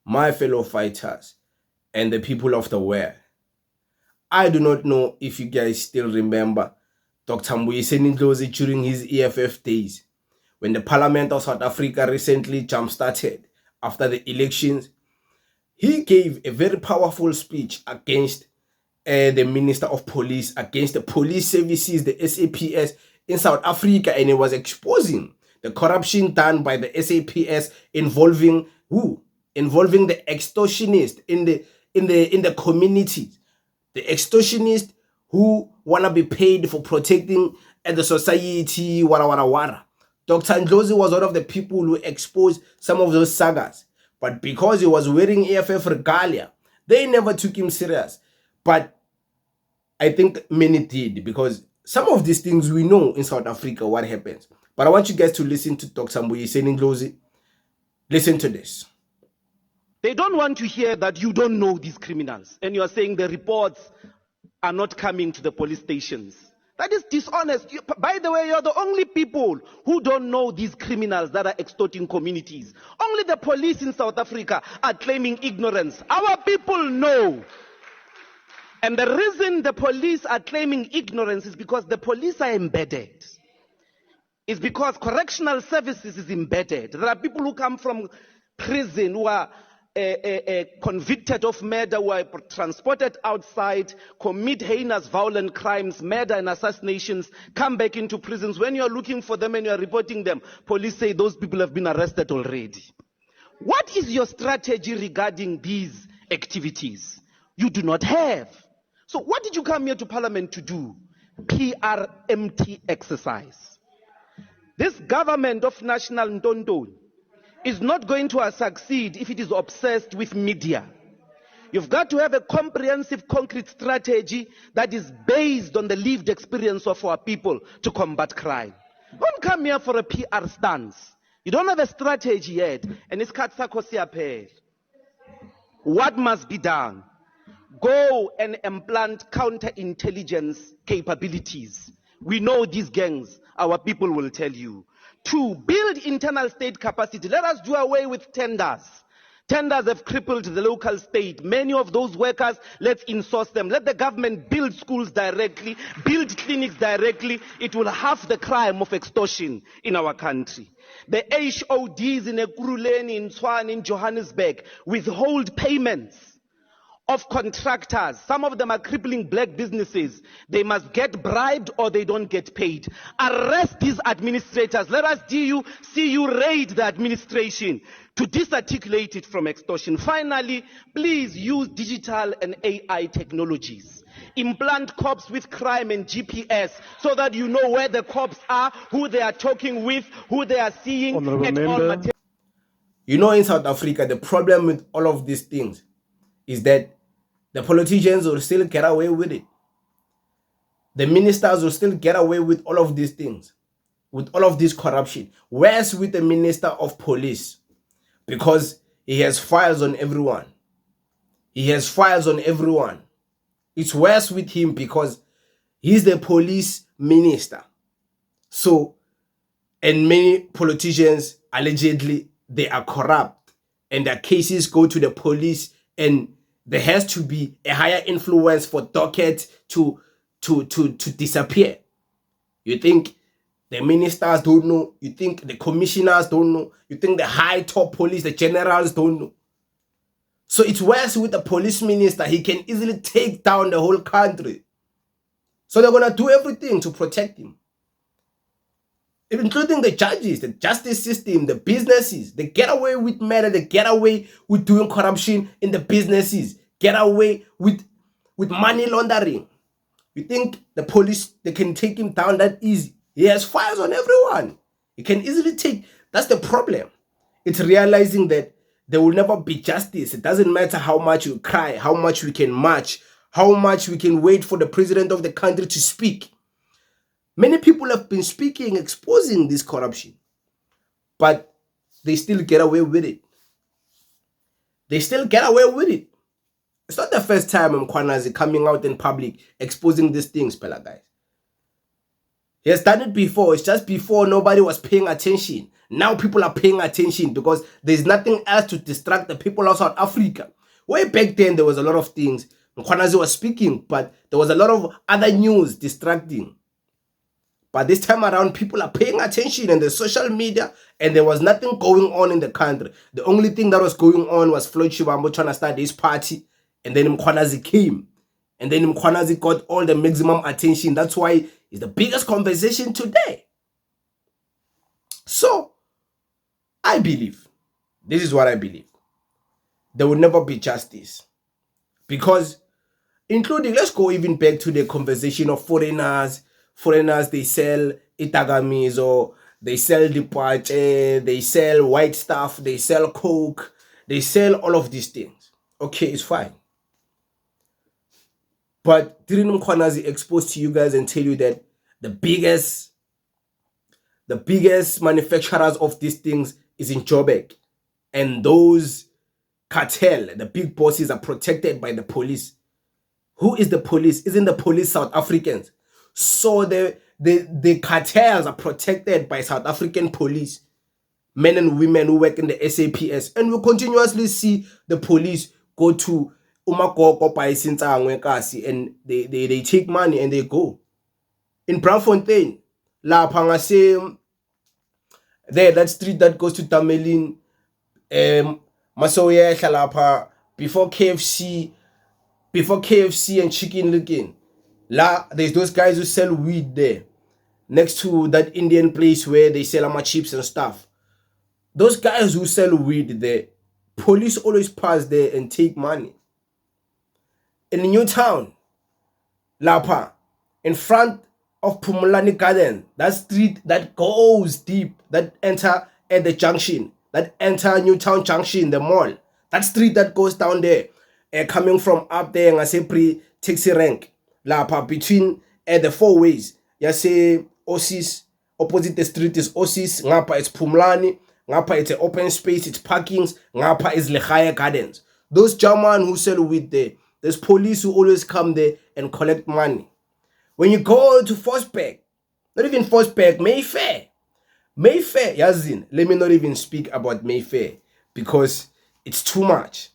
my fellow fighters, and the people of the world. I do not know if you guys still remember Dr. Mbuyiseni Ndlozi during his EFF days, when the Parliament of South Africa recently jump-started after the elections. He gave a very powerful speech against the Minister of Police, against the police services, the SAPS in South Africa, and he was exposing the corruption done by the SAPS involving who? Involving the extortionists in the communities, the extortionists who wanna be paid for protecting the society, wara. Dr. Ndlozi was one of the people who exposed some of those sagas. But because he was wearing EFF regalia, they never took him serious. But I think many did, because some of these things we know in South Africa what happens. But I want you guys to listen to Dr. Mbuyiseni Ndlozi. Listen to this. They don't want to hear that you don't know these criminals and you are saying the reports are not coming to the police stations. That is dishonest. By the way, you're the only people who don't know these criminals that are extorting communities. Only the police in South Africa are claiming ignorance. Our people know. And the reason the police are claiming ignorance is because the police are embedded. It's because correctional services is embedded. There are people who come from prison who are convicted of murder, who are transported outside, commit heinous violent crimes, murder and assassinations, come back into prisons. When you are looking for them and you are reporting them, police say those people have been arrested already. What is your strategy regarding these activities? You do not have. So what did you come here to Parliament to do? PR empty exercise. This government of National Ndondoni is not going to succeed if it is obsessed with media. You've got to have a comprehensive, concrete strategy that is based on the lived experience of our people to combat crime. Don't come here for a PR stance. You don't have a strategy yet. And it's what must be done? Go and implant counterintelligence capabilities. We know these gangs, our people will tell you. 2, build internal state capacity. Let us do away with tenders. Tenders have crippled the local state. Many of those workers, let's insource them. Let the government build schools directly, build clinics directly. It will halve the crime of extortion in our country. The HODs in Ekurhuleni, in Tshwane, in Johannesburg withhold payments of contractors. Some of them are crippling black businesses. They must get bribed or they don't get paid. Arrest these administrators. Let us see you raid the administration to disarticulate it from extortion. Finally, please use digital and AI technologies. Implant cops with crime and GPS so that you know where the cops are, who they are talking with, who they are seeing. You know, in South Africa, the problem with all of these things is that the politicians will still get away with it. The ministers will still get away with all of these things, with all of this corruption. Whereas with the minister of police, because he has files on everyone. He has files on everyone. It's worse with him because he's the police minister. So, and many politicians, allegedly, they are corrupt. And their cases go to the police, and there has to be a higher influence for docket to disappear. You think the ministers don't know? You think the commissioners don't know? You think the high top police, the generals don't know? So it's worse with the police minister. He can easily take down the whole country. So they're going to do everything to protect him. Including the judges, the justice system, the businesses. They get away with murder. They get away with doing corruption in the businesses. Get away with money laundering. You think the police, they can take him down that easy? He has files on everyone. He can easily take. That's the problem. It's realizing that there will never be justice. It doesn't matter how much you cry, how much we can march, how much we can wait for the president of the country to speak. Many people have been speaking, exposing this corruption, but they still get away with it. They still get away with it. It's not the first time Mcunu is coming out in public exposing these things, Pela guys. He has done it before. It's just before nobody was paying attention. Now people are paying attention because there's nothing else to distract the people of South Africa. Way back then, there was a lot of things. Mcunu was speaking, but there was a lot of other news distracting. But this time around, people are paying attention in the social media, and there was nothing going on in the country. The only thing that was going on was Floyd Shivambu trying to start his party, and then Mcunu came. And then Mcunu got all the maximum attention. That's why it's the biggest conversation today. So, I believe, this is what I believe, there will never be justice. Because, including, let's go even back to the conversation of foreigners. Foreigners, they sell itagamizo, they sell dipache, they sell white stuff, they sell coke, they sell all of these things. Okay, it's fine. But didn't Mcunu expose to you guys and tell you that the biggest manufacturers of these things is in Joburg, and those cartel, the big bosses, are protected by the police? Who is the police? Isn't the police South Africans? So the cartels are protected by South African police, men and women who work in the SAPS, and we continuously see the police go to Umakoko and they take money and they go. In Braamfontein, La Pangase, there, that street that goes to Tamelin, Masoya Khalapa, before KFC and Chicken Licken. La, there's those guys who sell weed there, next to that Indian place where they sell ama chips and stuff. Those guys who sell weed there, police always pass there and take money. In Newtown, Lapa, in front of Pumulani Garden, that street that goes deep, that enter at the junction, that enter Newtown Junction, the mall, that street that goes down there, coming from up there, I say pre-taxi rank, Lapa, between the four ways, you say Osis, opposite the street is Osis, Ngapa it's Pumulani, Ngapa it's an open space, it's parkings, Ngapa is Lehaya Gardens. Those German who sell weed there, there's police who always come there and collect money. When you go to Forsberg, not even Forsberg, Mayfair, Yazin, let me not even speak about Mayfair because it's too much.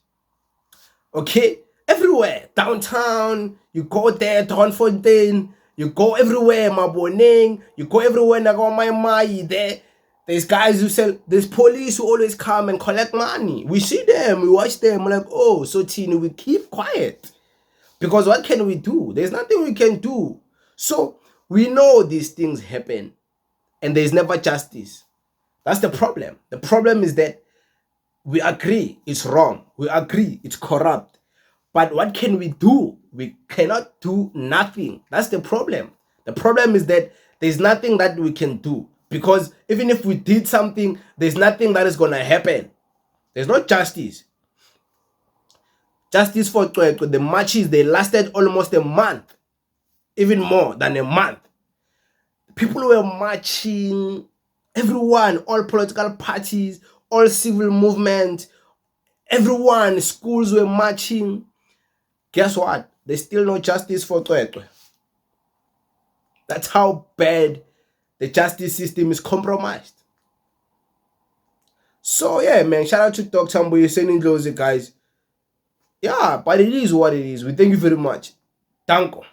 Okay? Everywhere, downtown, you go there, Driefontein, you go everywhere, Maboneng, you go everywhere, Nagomai, there. There's guys who sell, there's police who always come and collect money. We see them, we watch them, we're like, oh, so Tini, we keep quiet. Because what can we do? There's nothing we can do. So we know these things happen and there's never justice. That's the problem. The problem is that we agree it's wrong. We agree it's corrupt. But what can we do? We cannot do nothing. That's the problem. The problem is that there's nothing that we can do. Because even if we did something, there's nothing that is going to happen. There's no justice. Justice for Tweko, the marches, they lasted almost a month. Even more than a month. People were marching. Everyone, all political parties, all civil movement, everyone, schools were marching. Guess what? There's still no justice for Tweko. That's how bad the justice system is compromised. So yeah, man, shout out to Dr. Mbuyiseni Ndlozi, guys. Yeah, but it is what it is. We thank you very much. Danko.